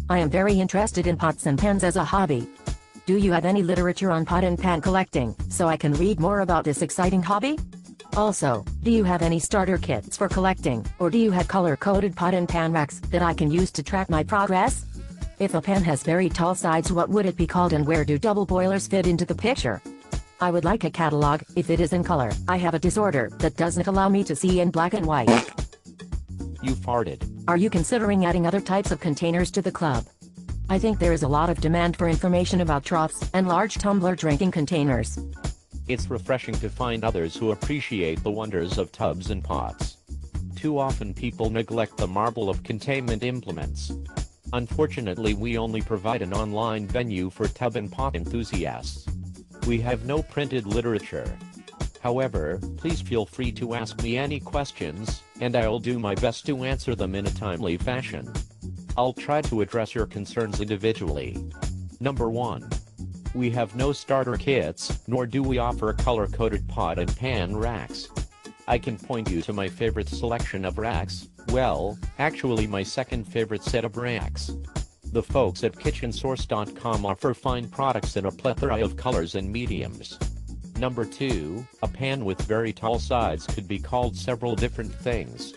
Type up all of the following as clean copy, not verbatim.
I am very interested in pots and pans as a hobby. Do you have any literature on pot and pan collecting, so I can read more about this exciting hobby? Also, do you have any starter kits for collecting, or do you have color-coded pot and pan racks that I can use to track my progress? If a pan has very tall sides, what would it be called, and where do double boilers fit into the picture? I would like a catalog, if it is in color. I have a disorder that doesn't allow me to see in black and white. You farted. Are you considering adding other types of containers to the club? I think there is a lot of demand for information about troughs and large tumbler drinking containers. It's refreshing to find others who appreciate the wonders of tubs and pots. Too often people neglect the marvel of containment implements. Unfortunately, we only provide an online venue for tub and pot enthusiasts. We have no printed literature. However, please feel free to ask me any questions, and I'll do my best to answer them in a timely fashion. I'll try to address your concerns individually. Number 1. We have no starter kits, nor do we offer color-coded pot and pan racks. I can point you to my favorite selection of racks, well, actually my second favorite set of racks. The folks at kitchensource.com offer fine products in a plethora of colors and mediums. Number 2, a pan with very tall sides could be called several different things.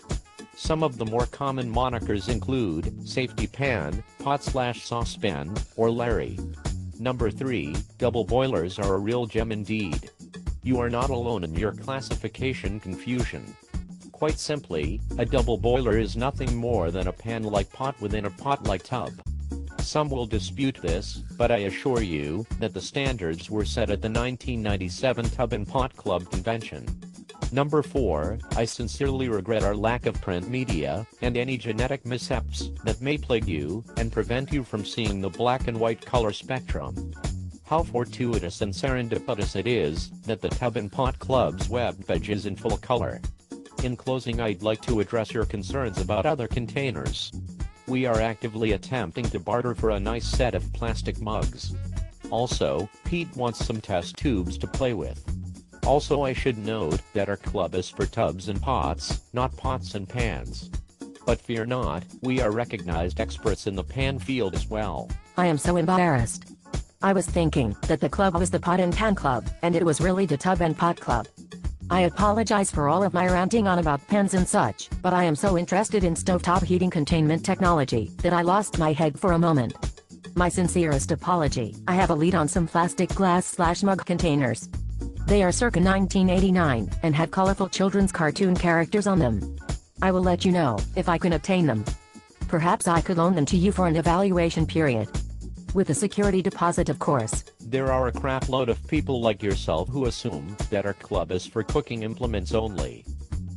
Some of the more common monikers include safety pan, pot/saucepan, or Larry. Number 3, double boilers are a real gem indeed. You are not alone in your classification confusion. Quite simply, a double boiler is nothing more than a pan-like pot within a pot-like tub. Some will dispute this, but I assure you that the standards were set at the 1997 Tub and Pot Club Convention. Number 4, I sincerely regret our lack of print media, and any genetic mishaps that may plague you and prevent you from seeing the black and white color spectrum. How fortuitous and serendipitous it is that the Tub and Pot Club's web page is in full color. In closing, I'd like to address your concerns about other containers. We are actively attempting to barter for a nice set of plastic mugs. Also, Pete wants some test tubes to play with. Also, I should note that our club is for tubs and pots, not pots and pans. But fear not, we are recognized experts in the pan field as well. I am so embarrassed. I was thinking that the club was the pot and pan club, and it was really the tub and pot club. I apologize for all of my ranting on about pans and such, but I am so interested in stovetop heating containment technology that I lost my head for a moment. My sincerest apology. I have a lead on some plastic glass/mug containers. They are circa 1989, and have colorful children's cartoon characters on them. I will let you know if I can obtain them. Perhaps I could loan them to you for an evaluation period. With a security deposit, of course. There are a crapload of people like yourself who assume that our club is for cooking implements only.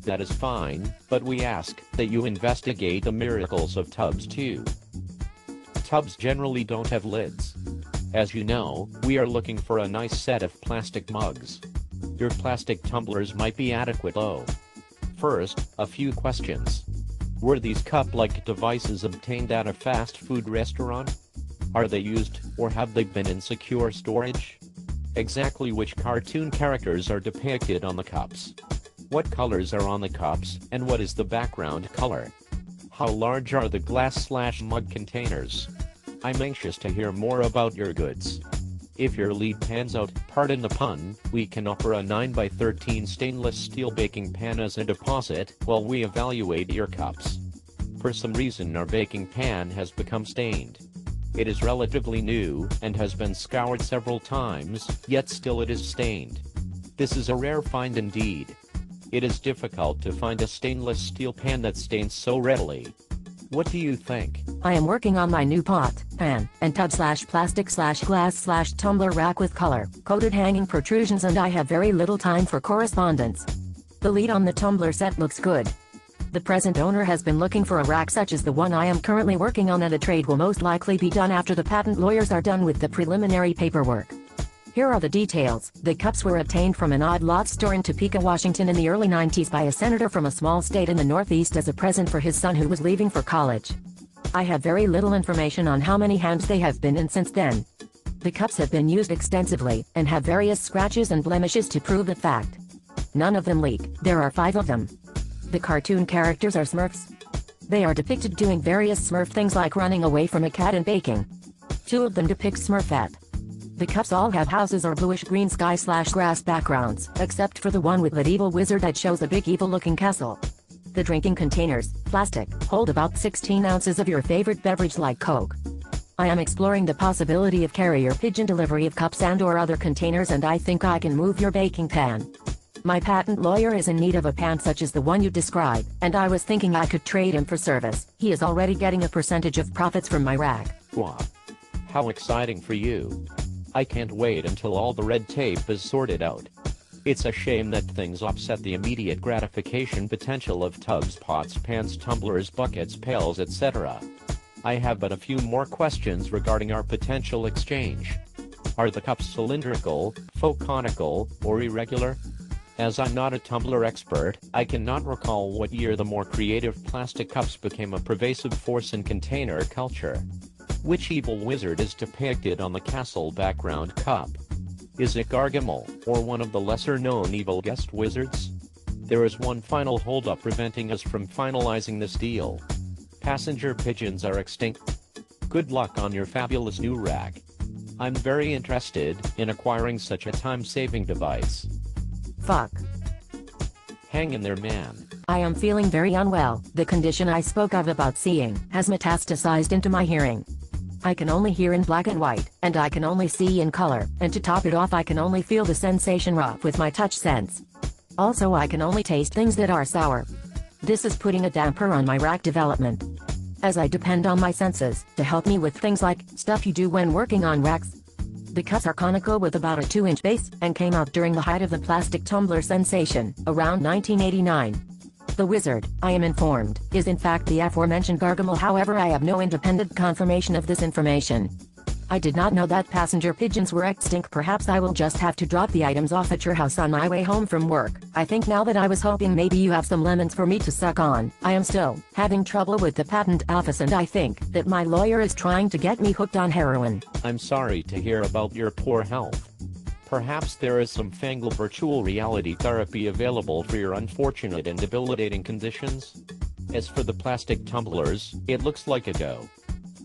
That is fine, but we ask that you investigate the miracles of tubs too. Tubs generally don't have lids. As you know, we are looking for a nice set of plastic mugs. Your plastic tumblers might be adequate though. First, a few questions. Were these cup-like devices obtained at a fast food restaurant? Are they used, or have they been in secure storage? Exactly which cartoon characters are depicted on the cups? What colors are on the cups, and what is the background color? How large are the glass/mug containers? I'm anxious to hear more about your goods. If your lead pans out, pardon the pun, we can offer a 9x13 stainless steel baking pan as a deposit while we evaluate your cups. For some reason our baking pan has become stained. It is relatively new, and has been scoured several times, yet still it is stained. This is a rare find indeed. It is difficult to find a stainless steel pan that stains so readily. What do you think? I am working on my new pot, pan, and tub/plastic/glass/tumbler rack with color-coded hanging protrusions, and I have very little time for correspondence. The lead on the tumbler set looks good. The present owner has been looking for a rack such as the one I am currently working on, and a trade will most likely be done after the patent lawyers are done with the preliminary paperwork. Here are the details. The cups were obtained from an odd lot store in Topeka, Washington in the early 90s by a senator from a small state in the Northeast as a present for his son who was leaving for college. I have very little information on how many hands they have been in since then. The cups have been used extensively, and have various scratches and blemishes to prove the fact. None of them leak. There are 5 of them. The cartoon characters are Smurfs. They are depicted doing various Smurf things like running away from a cat and baking. 2 of them depict Smurfette. The cups all have houses or bluish-green sky/grass backgrounds, except for the one with that evil wizard that shows a big evil-looking castle. The drinking containers, plastic, hold about 16 ounces of your favorite beverage like Coke. I am exploring the possibility of carrier pigeon delivery of cups and/or other containers, and I think I can move your baking pan. My patent lawyer is in need of a pan such as the one you describe, and I was thinking I could trade him for service. He is already getting a percentage of profits from my rack. Wow. How exciting for you. I can't wait until all the red tape is sorted out. It's a shame that things upset the immediate gratification potential of tubs, pots, pans, tumblers, buckets, pails, etc. I have but a few more questions regarding our potential exchange. Are the cups cylindrical, faux conical, or irregular? As I'm not a tumbler expert, I cannot recall what year the more creative plastic cups became a pervasive force in container culture. Which evil wizard is depicted on the castle background cup? Is it Gargamel, or one of the lesser-known evil guest wizards? There is one final holdup preventing us from finalizing this deal. Passenger pigeons are extinct. Good luck on your fabulous new rack. I'm very interested in acquiring such a time-saving device. Fuck. Hang in there, man. I am feeling very unwell. The condition I spoke of about seeing has metastasized into my hearing. I can only hear in black and white, and I can only see in color, and to top it off I can only feel the sensation rough with my touch sense. Also I can only taste things that are sour. This is putting a damper on my rack development, as I depend on my senses to help me with things like stuff you do when working on racks. The cups are conical with about a 2-inch base, and came out during the height of the plastic tumbler sensation, around 1989. The wizard, I am informed, is in fact the aforementioned Gargamel. However, I have no independent confirmation of this information. I did not know that passenger pigeons were extinct. Perhaps I will just have to drop the items off at your house on my way home from work. I think now that I was hoping maybe you have some lemons for me to suck on. I am still having trouble with the patent office, and I think that my lawyer is trying to get me hooked on heroin. I'm sorry to hear about your poor health. Perhaps there is some fangled virtual reality therapy available for your unfortunate and debilitating conditions? As for the plastic tumblers, it looks like a go.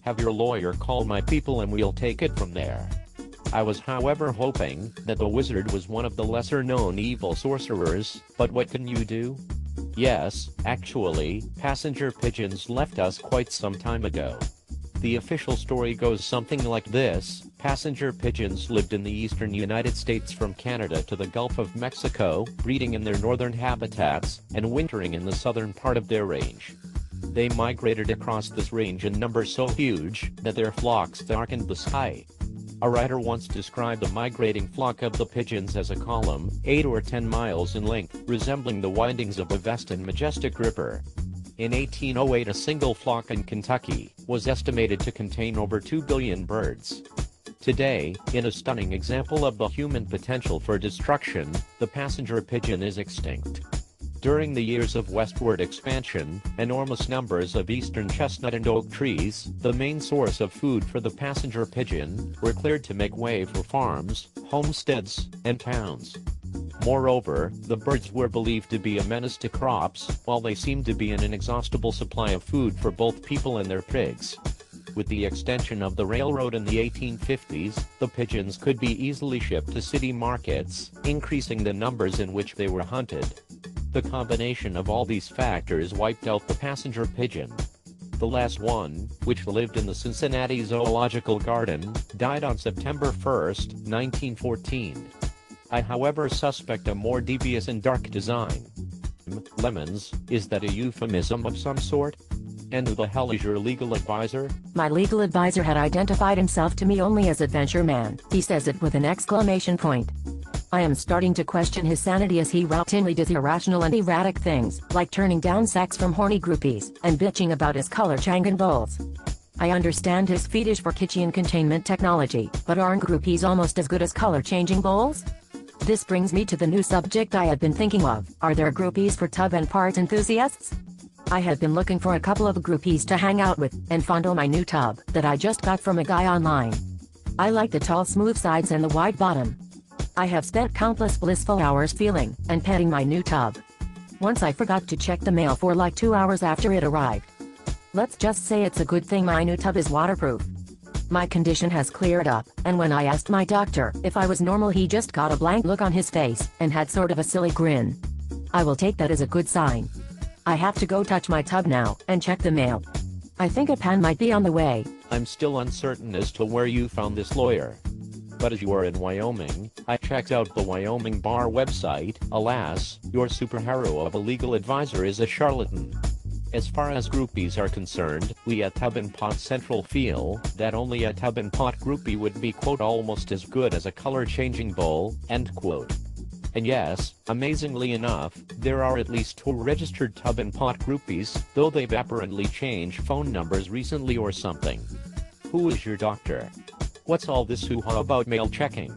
Have your lawyer call my people and we'll take it from there. I was however hoping that the wizard was one of the lesser-known evil sorcerers, but what can you do? Yes, actually, passenger pigeons left us quite some time ago. The official story goes something like this. Passenger pigeons lived in the eastern United States from Canada to the Gulf of Mexico, breeding in their northern habitats, and wintering in the southern part of their range. They migrated across this range in numbers so huge that their flocks darkened the sky. A writer once described a migrating flock of the pigeons as a column, 8 or 10 miles in length, resembling the windings of a vast and majestic river. In 1808, a single flock in Kentucky was estimated to contain over 2 billion birds. Today, in a stunning example of the human potential for destruction, the passenger pigeon is extinct. During the years of westward expansion, enormous numbers of eastern chestnut and oak trees, the main source of food for the passenger pigeon, were cleared to make way for farms, homesteads, and towns. Moreover, the birds were believed to be a menace to crops, while they seemed to be an inexhaustible supply of food for both people and their pigs. With the extension of the railroad in the 1850s, the pigeons could be easily shipped to city markets, increasing the numbers in which they were hunted. The combination of all these factors wiped out the passenger pigeon. The last one, which lived in the Cincinnati Zoological Garden, died on September 1, 1914. I however suspect a more devious and dark design. Lemons, is that a euphemism of some sort? And who the hell is your legal advisor? My legal advisor had identified himself to me only as Adventure Man. He says it with an exclamation point. I am starting to question his sanity as he routinely does irrational and erratic things, like turning down sex from horny groupies, and bitching about his color Changan bowls. I understand his fetish for kitschy and containment technology, but aren't groupies almost as good as color-changing bowls? This brings me to the new subject I have been thinking of. Are there groupies for tub and part enthusiasts? I have been looking for a couple of groupies to hang out with, and fondle my new tub, that I just got from a guy online. I like the tall smooth sides and the wide bottom. I have spent countless blissful hours feeling, and petting my new tub. Once I forgot to check the mail for like 2 hours after it arrived. Let's just say it's a good thing my new tub is waterproof. My condition has cleared up, and when I asked my doctor if I was normal, he just got a blank look on his face and had sort of a silly grin. I will take that as a good sign. I have to go touch my tub now and check the mail. I think a pan might be on the way. I'm still uncertain as to where you found this lawyer. But as you are in Wyoming, I checked out the Wyoming Bar website. Alas, your superhero of a legal advisor is a charlatan. As far as groupies are concerned, we at Tub and Pot Central feel that only a Tub and Pot groupie would be quote almost as good as a color-changing bowl, end quote. And yes, amazingly enough, there are at least 2 registered Tub and Pot groupies, though they've apparently changed phone numbers recently or something. Who is your doctor? What's all this hoo-ha about mail checking?